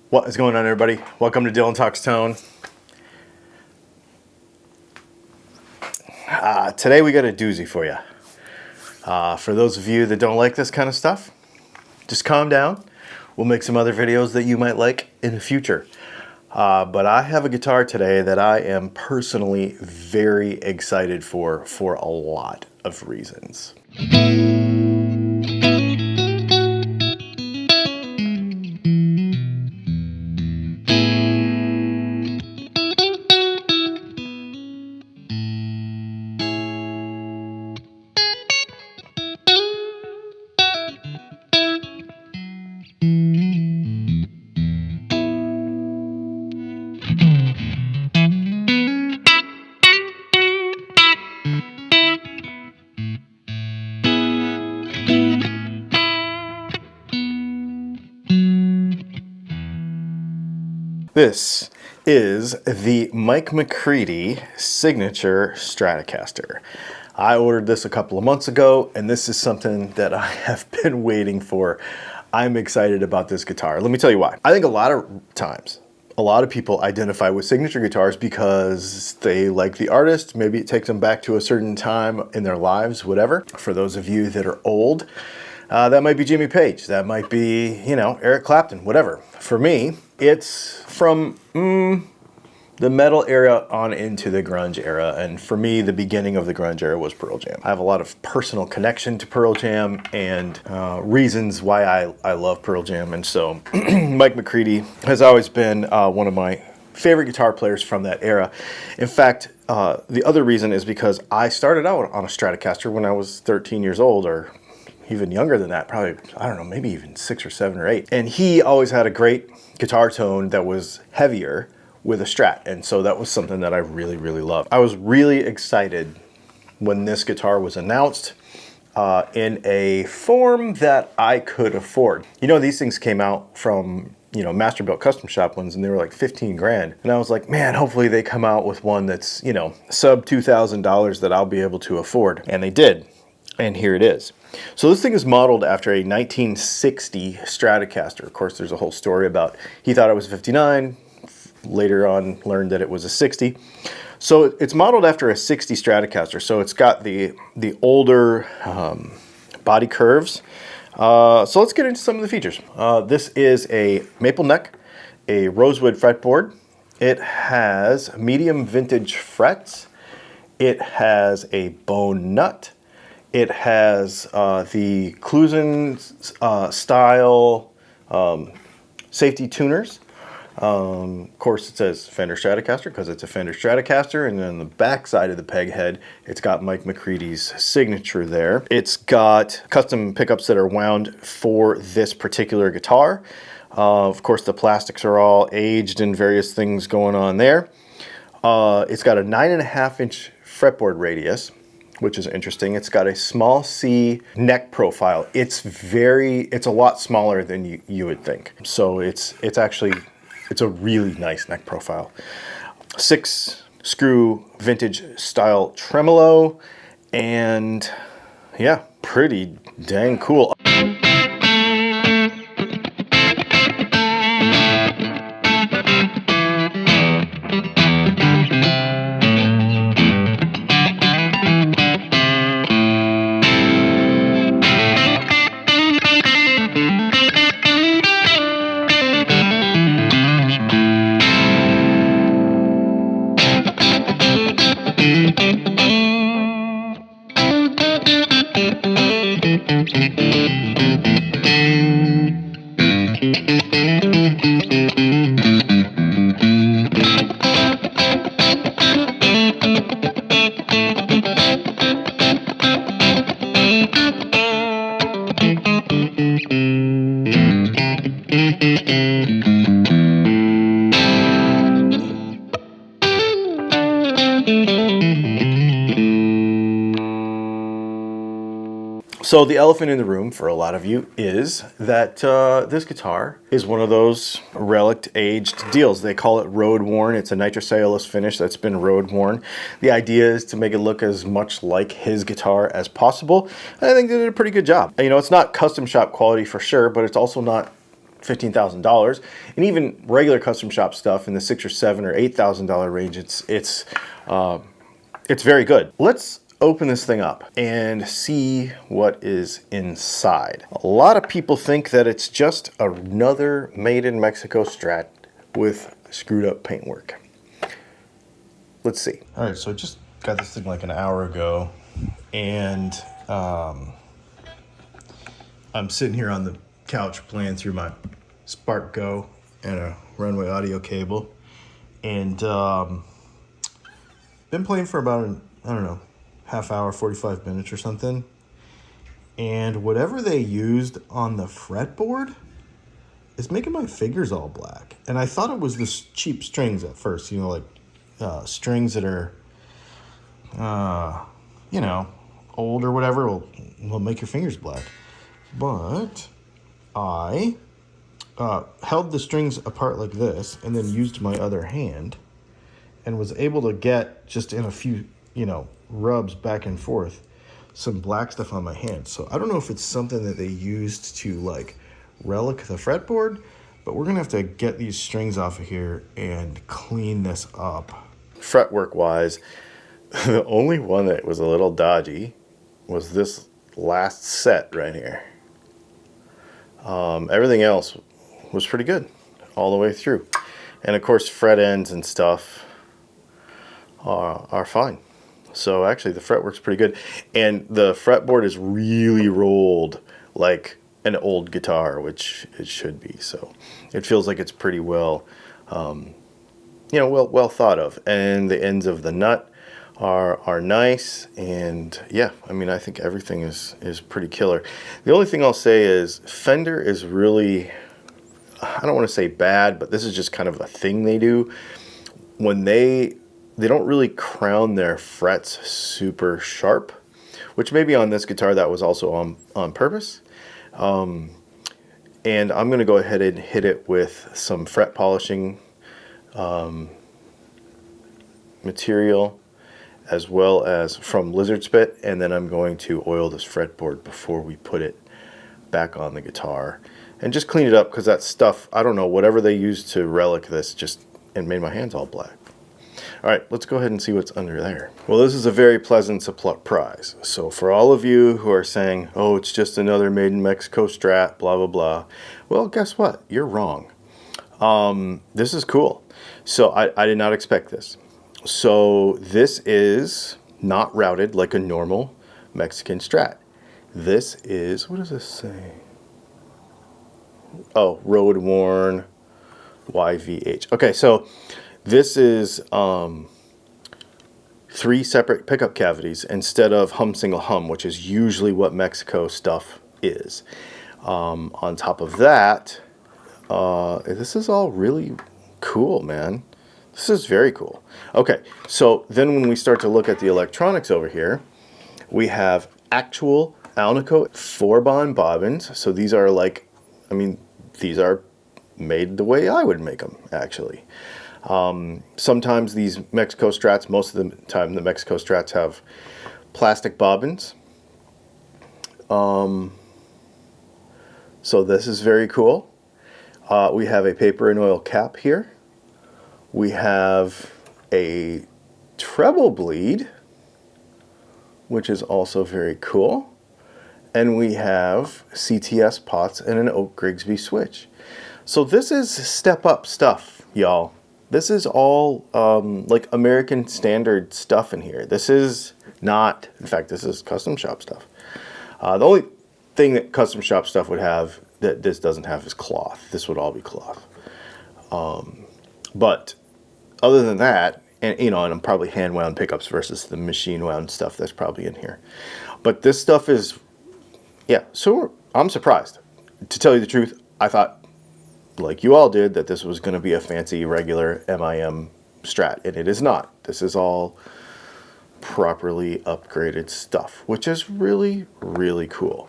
What is going on, everybody? Welcome to Dylan Talks Tone. Today we got a doozy for you. For those of you that don't like this kind of stuff, just calm down. We'll make some other videos that you might like in the future. But I have a guitar today that I am personally very excited for a lot of reasons. This is the McCready signature Stratocaster. I ordered this a couple of months ago, and this is something that I have been waiting for. I'm excited about this guitar. Let me tell you why. I think a lot of times, a lot of people identify with signature guitars because they like the artist. Maybe it takes them back to a certain time in their lives, whatever. For those of you that are old, that might be Jimmy Page. That might be, Eric Clapton, whatever. For me, it's from the metal era on into the grunge era. And for me, the beginning of the grunge era was Pearl Jam. I have a lot of personal connection to Pearl Jam and reasons why I love Pearl Jam. And so McCready has always been one of my favorite guitar players from that era. In fact, the other reason is because I started out on a Stratocaster when I was 13 years old, or even younger than that, probably, I don't know, maybe even 6 or 7 or 8. And he always had a great guitar tone that was heavier with a Strat. And so that was something that I really, really loved. I was really excited when this guitar was announced in a form that I could afford. These things came out from, master built custom shop ones, and they were like 15 grand. And I was like, man, hopefully they come out with one that's, sub $2,000 that I'll be able to afford. And they did. And here it is. So this thing is modeled after a 1960 Stratocaster. Of course, there's a whole story about he thought it was a 59, later on learned that it was a 60. So it's modeled after a 60 Stratocaster. So it's got the older body curves. So let's get into some of the features. This is a maple neck, a rosewood fretboard. It has medium vintage frets. It has a bone nut. It has the Clusen style safety tuners. Of course, it says Fender Stratocaster because it's a Fender Stratocaster. And then on the back side of the peg head, it's got McCready's signature there. It's got custom pickups that are wound for this particular guitar. Of course, the plastics are all aged and various things going on there. It's got a 9.5-inch fretboard radius, which is interesting. It's got a small C neck profile. It's a lot smaller than you would think. So it's a really nice neck profile. 6-screw vintage style tremolo, and yeah, pretty dang cool. So the elephant in the room for a lot of you is that this guitar is one of those relic aged deals. They call it Roadworn. It's a nitrocellulose finish that's been Roadworn. The idea is to make it look as much like his guitar as possible. And I think they did a pretty good job. You know, it's not custom shop quality for sure, but it's also not $15,000, and even regular custom shop stuff in the $6,000 or $7,000 or $8,000 range, it's very good. Let's open this thing up and see what is inside. A lot of people think that it's just another made in Mexico Strat with screwed up paintwork. Let's see. All right, so I just got this thing like an hour ago, and I'm sitting here on the couch playing through my Spark Go and a Runway audio cable, and been playing for about, I don't know, half hour, 45 minutes or something. And whatever they used on the fretboard is making my fingers all black. And I thought it was this cheap strings at first, you know, like strings that are, you know, old or whatever will make your fingers black. But I held the strings apart like this and then used my other hand and was able to get, just in a few, you know, rubs back and forth, some black stuff on my hand. So I don't know if it's something that they used to like relic the fretboard, but we're gonna have to get these strings off of here and clean this up. Fretwork wise, the only one that was a little dodgy was this last set right here. Everything else was pretty good all the way through. And of course fret ends and stuff are fine. So actually the fretwork's pretty good. And the fretboard is really rolled like an old guitar, which it should be. So it feels like it's pretty well, you know, well thought of. And the ends of the nut are nice. And yeah, I mean, I think everything is pretty killer. The only thing I'll say is Fender is really, I don't want to say bad, but this is just kind of a thing they do. When they don't really crown their frets super sharp, which maybe on this guitar that was also on purpose. And I'm going to go ahead and hit it with some fret polishing material, as well as from Lizard Spit, and then I'm going to oil this fretboard before we put it back on the guitar and just clean it up, because that stuff, I don't know, whatever they used to relic this just and made my hands all black. All right, let's go ahead and see what's under there. Well, this is a very pleasant surprise. So for all of you who are saying, oh, it's just another made in Mexico Strat, blah, blah, blah. Well, guess what? You're wrong. This is cool. So I did not expect this. So this is not routed like a normal Mexican Strat. This is, what does this say? Oh, Roadworn YVH. Okay, so this is 3 separate pickup cavities instead of hum single hum, which is usually what Mexico stuff is. On top of that, this is all really cool, man. This is very cool. Okay, so then when we start to look at the electronics over here, we have actual Alnico 4-bond bobbins. So these are like, I mean, these are made the way I would make them, actually. Sometimes these Mexico Strats, most of the time the Mexico Strats have plastic bobbins. So this is very cool. We have a paper and oil cap here. We have a treble bleed, which is also very cool. And we have CTS pots and an Oak Grigsby switch. So this is step up stuff, y'all. This is all like American standard stuff in here. This is not, in fact, this is custom shop stuff. The only thing that custom shop stuff would have that this doesn't have is cloth. This would all be cloth. But other than that, and you know, and I'm probably hand wound pickups versus the machine wound stuff that's probably in here. But this stuff is, yeah, so I'm surprised. To tell you the truth, I thought, like you all did, that this was going to be a fancy regular MIM Strat, and it is not. This is all properly upgraded stuff, which is really, really cool.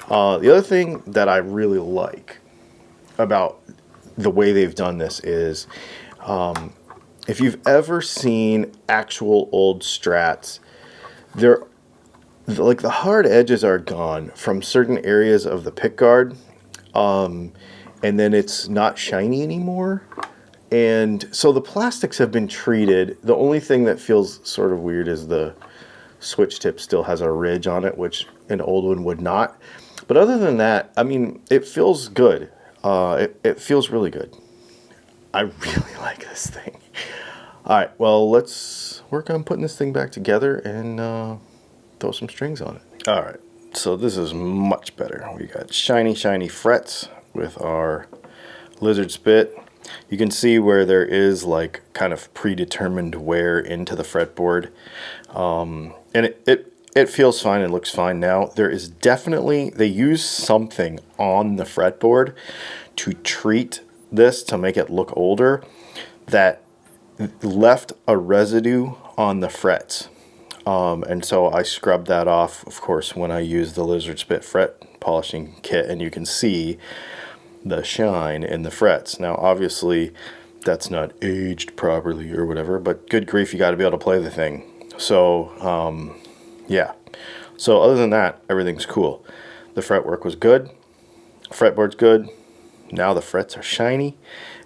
The other thing that I really like about the way they've done this is, if you've ever seen actual old Strats, they're like the hard edges are gone from certain areas of the pick guard. and then it's not shiny anymore. And so the plastics have been treated. The only thing that feels sort of weird is the switch tip still has a ridge on it, which an old one would not. But other than that, I mean, it feels good. It feels really good. I really like this thing. All right, well, let's work on putting this thing back together and throw some strings on it. All right, so this is much better. We got shiny, shiny frets with our lizard spit. You can see where there is like kind of predetermined wear into the fretboard. And it feels fine and looks fine now. There is definitely, they use something on the fretboard to treat this to make it look older that left a residue on the frets. And so I scrubbed that off, of course, when I used the Lizard Spit fret polishing kit, and you can see the shine in the frets. Now, obviously, that's not aged properly or whatever, but good grief, you got to be able to play the thing. So, yeah. So other than that, everything's cool. The fretwork was good. Fretboard's good. Now the frets are shiny,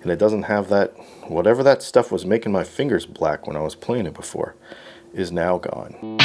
and it doesn't have that, whatever that stuff was making my fingers black when I was playing it before, is now gone.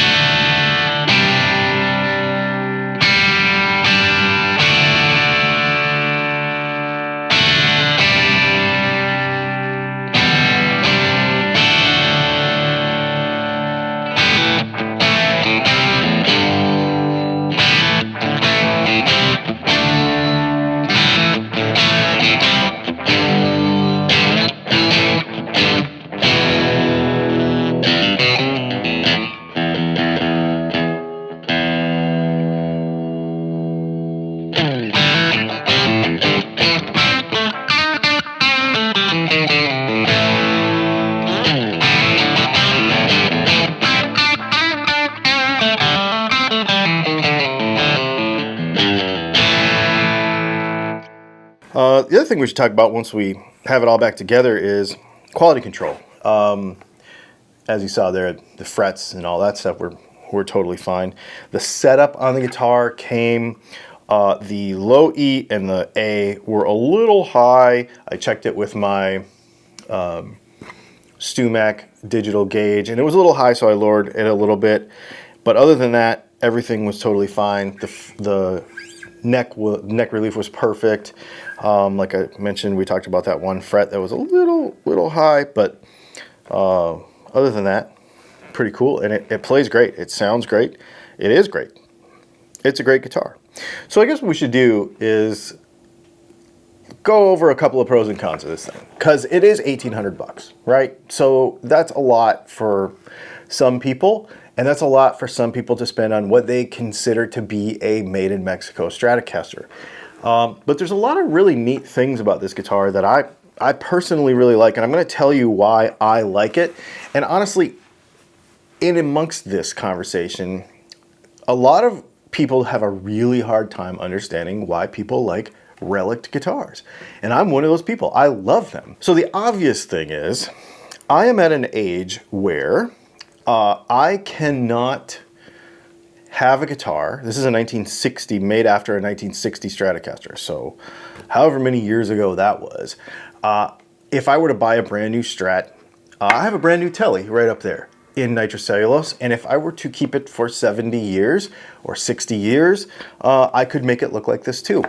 The other thing we should talk about once we have it all back together is quality control. As you saw there, the frets and all that stuff were totally fine. The setup on the guitar came, the low E and the A were a little high. I checked it with my StewMac digital gauge, and it was a little high, so I lowered it a little bit. But other than that, everything was totally fine. The neck relief was perfect. Like I mentioned, we talked about that one fret that was a little high, but other than that, pretty cool. And it plays great. It sounds great. It is great. It's a great guitar. So I guess what we should do is go over a couple of pros and cons of this thing, because it is $1,800, right? So that's a lot for some people. And that's a lot for some people to spend on what they consider to be a made in Mexico Stratocaster. But there's a lot of really neat things about this guitar that I personally really like, and I'm going to tell you why I like it. And honestly, in amongst this conversation, a lot of people have a really hard time understanding why people like relic guitars. And I'm one of those people. I love them. So the obvious thing is, I am at an age where I cannot have a guitar. This is a 1960, made after a 1960 Stratocaster. So however many years ago that was. If I were to buy a brand new Strat, I have a brand new Telly right up there in nitrocellulose. And if I were to keep it for 70 years or 60 years, I could make it look like this too.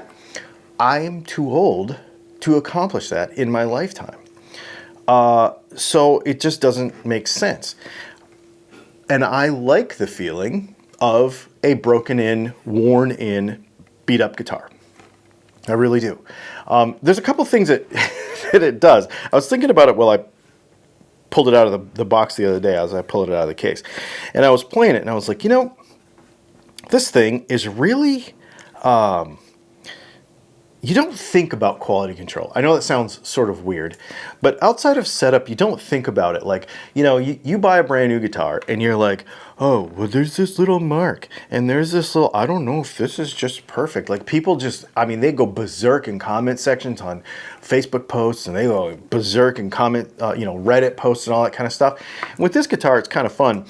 I am too old to accomplish that in my lifetime. So it just doesn't make sense. And I like the feeling of a broken in, worn in, beat up guitar. I really do. There's a couple things that, that it does. I was thinking about it while I pulled it out of the box the other day as I pulled it out of the case. And I was playing it and I was like, you know, this thing is really, you don't think about quality control. I know that sounds sort of weird, but outside of setup, you don't think about it. Like, you know, you buy a brand new guitar and you're like, oh, well, there's this little mark and there's this little, I don't know if this is just perfect. Like people just, I mean, they go berserk in comment sections on Facebook posts and they go berserk in comment, you know, Reddit posts and all that kind of stuff. And with this guitar, it's kind of fun.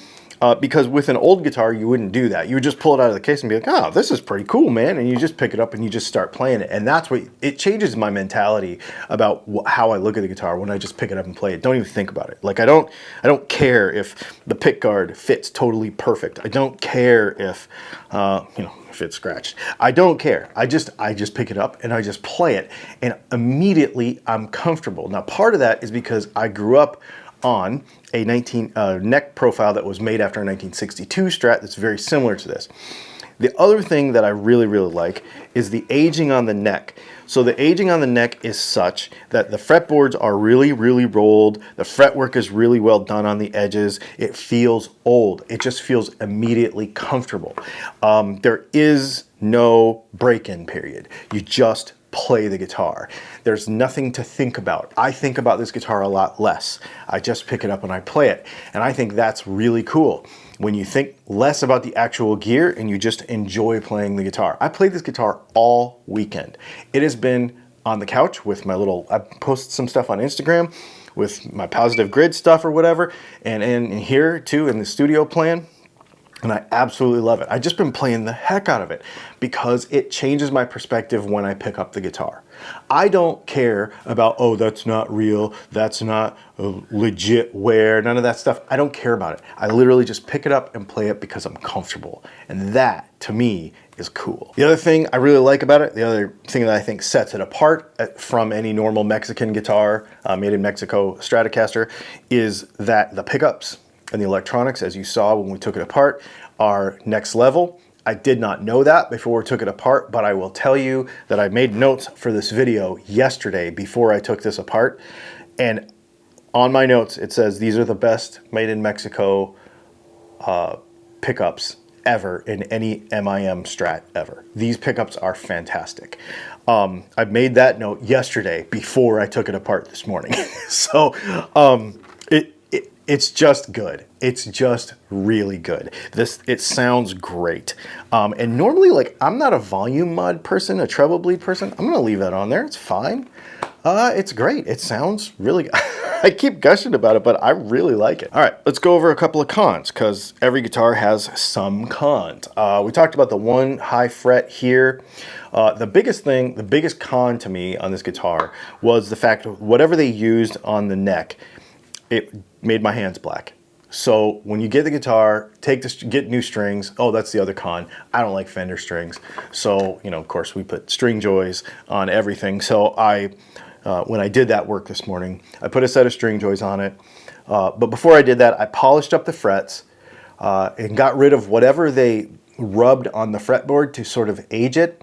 Because with an old guitar, you wouldn't do that. You would just pull it out of the case and be like, oh, this is pretty cool, man. And you just pick it up and you just start playing it. And that's what, it changes my mentality about how I look at the guitar when I just pick it up and play it. Don't even think about it. Like I don't care if the pick guard fits totally perfect. I don't care if, if it's scratched. I don't care. I just pick it up and I just play it. And immediately I'm comfortable. Now, part of that is because I grew up on a neck profile that was made after a 1962 Strat that's very similar to this. The other thing that I really, really like is the aging on the neck. So the aging on the neck is such that the fretboards are really, really rolled. The fretwork is really well done on the edges. It feels old. It just feels immediately comfortable. There is no break-in period. You just play the guitar. There's nothing to think about. I think about this guitar a lot less. I just pick it up and I play it. And I think that's really cool. When you think less about the actual gear and you just enjoy playing the guitar. I played this guitar all weekend. It has been on the couch with my I post some stuff on Instagram with my positive grid stuff or whatever. And in here too, in the studio playing. And I absolutely love it. I've just been playing the heck out of it because it changes my perspective when I pick up the guitar. I don't care about, oh, that's not real, that's not legit wear, none of that stuff. I don't care about it. I literally just pick it up and play it because I'm comfortable. And that, to me, is cool. The other thing I really like about it, the other thing that I think sets it apart from any normal Mexican guitar made in Mexico Stratocaster, is that the pickups and the electronics, as you saw when we took it apart, are next level. I did not know that before we took it apart, but I will tell you that I made notes for this video yesterday before I took this apart. And on my notes, it says these are the best made in Mexico pickups ever in any MIM Strat ever. These pickups are fantastic. I made that note yesterday before I took it apart this morning. So it's just good. It's just really good. It sounds great. And normally, like, I'm not a volume mod person, a treble bleed person. I'm gonna leave that on there, it's fine. It's great, it sounds really good. I keep gushing about it, but I really like it. All right, let's go over a couple of cons, because every guitar has some cons. We talked about the one high fret here. The biggest con to me on this guitar was the fact of whatever they used on the neck, it made my hands black. So when you get the guitar, get new strings. Oh, that's the other con. I don't like Fender strings. So, of course we put string joys on everything. So when I did that work this morning, I put a set of string joys on it. But before I did that, I polished up the frets and got rid of whatever they rubbed on the fretboard to sort of age it.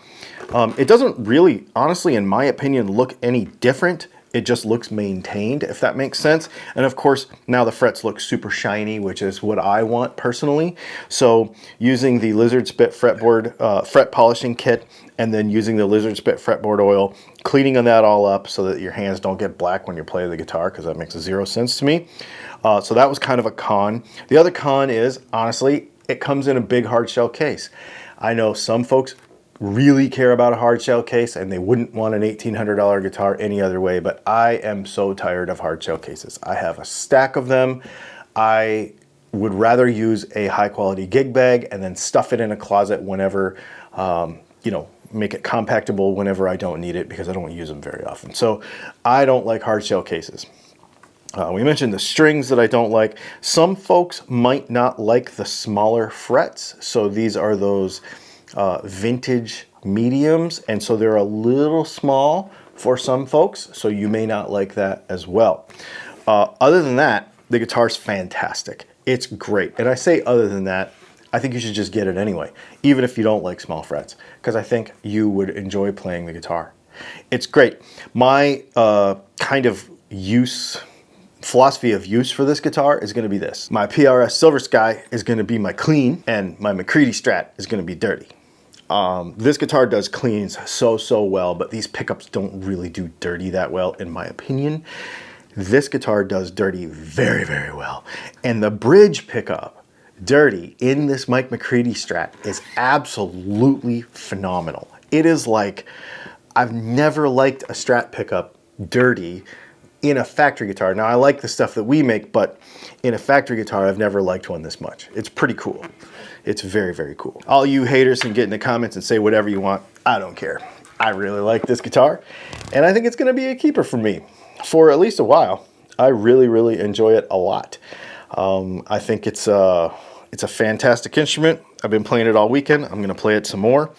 It doesn't really, honestly, in my opinion, look any different. It just looks maintained, if that makes sense. And of course, now the frets look super shiny, which is what I want personally. So using the Lizard Spit fretboard fret polishing kit, and then using the Lizard Spit fretboard oil, cleaning that all up so that your hands don't get black when you play the guitar, because that makes zero sense to me. So that was kind of a con. The other con is, honestly, it comes in a big hard shell case. I know some folks really care about a hard shell case and they wouldn't want an $1,800 guitar any other way, but I am so tired of hard shell cases. I have a stack of them. I would rather use a high quality gig bag and then stuff it in a closet whenever, make it compactable whenever I don't need it, because I don't use them very often. So I don't like hard shell cases. We mentioned the strings that I don't like. Some folks might not like the smaller frets. So these are those vintage mediums, and so they're a little small for some folks, so you may not like that as well. Other than that, the guitar's fantastic. It's great. And I say other than that, I think you should just get it anyway, even if you don't like small frets, because I think you would enjoy playing the guitar. It's great. My philosophy of use for this guitar is going to be this. My PRS Silver Sky is going to be my clean, and my McCready Strat is going to be dirty. This guitar does cleans so well, but these pickups don't really do dirty that well, in my opinion. This guitar does dirty very, very well. And the bridge pickup, dirty, in this Mike McCready Strat is absolutely phenomenal. It is like, I've never liked a Strat pickup dirty in a factory guitar. Now I like the stuff that we make, but in a factory guitar, I've never liked one this much. It's pretty cool. It's very, very cool. All you haters can get in the comments and say whatever you want. I don't care. I really like this guitar, and I think it's gonna be a keeper for me for at least a while. I really, really enjoy it a lot. I think it's a fantastic instrument. I've been playing it all weekend. I'm gonna play it some more.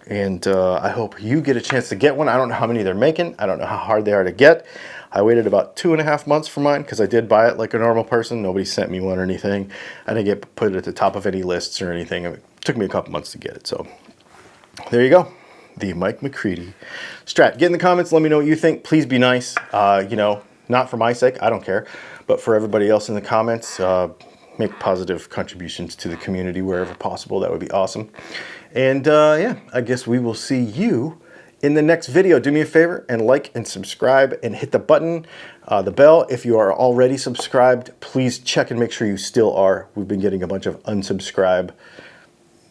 And I hope you get a chance to get one. I don't know how many they're making. I don't know how hard they are to get. I waited about 2.5 months for mine because I did buy it like a normal person. Nobody sent me one or anything. I didn't get put at the top of any lists or anything. It took me a couple months to get it. So there you go. The Mike McCready Strat. Get in the comments. Let me know what you think. Please be nice. You know, not for my sake. I don't care. But for everybody else in the comments, make positive contributions to the community wherever possible. That would be awesome. And yeah, I guess we will see you in the next video. Do me a favor and like and subscribe and hit the button, the bell. If you are already subscribed, please check and make sure you still are. We've been getting a bunch of unsubscribe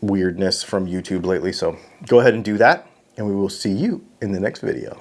weirdness from YouTube lately, so go ahead and do that, and we will see you in the next video.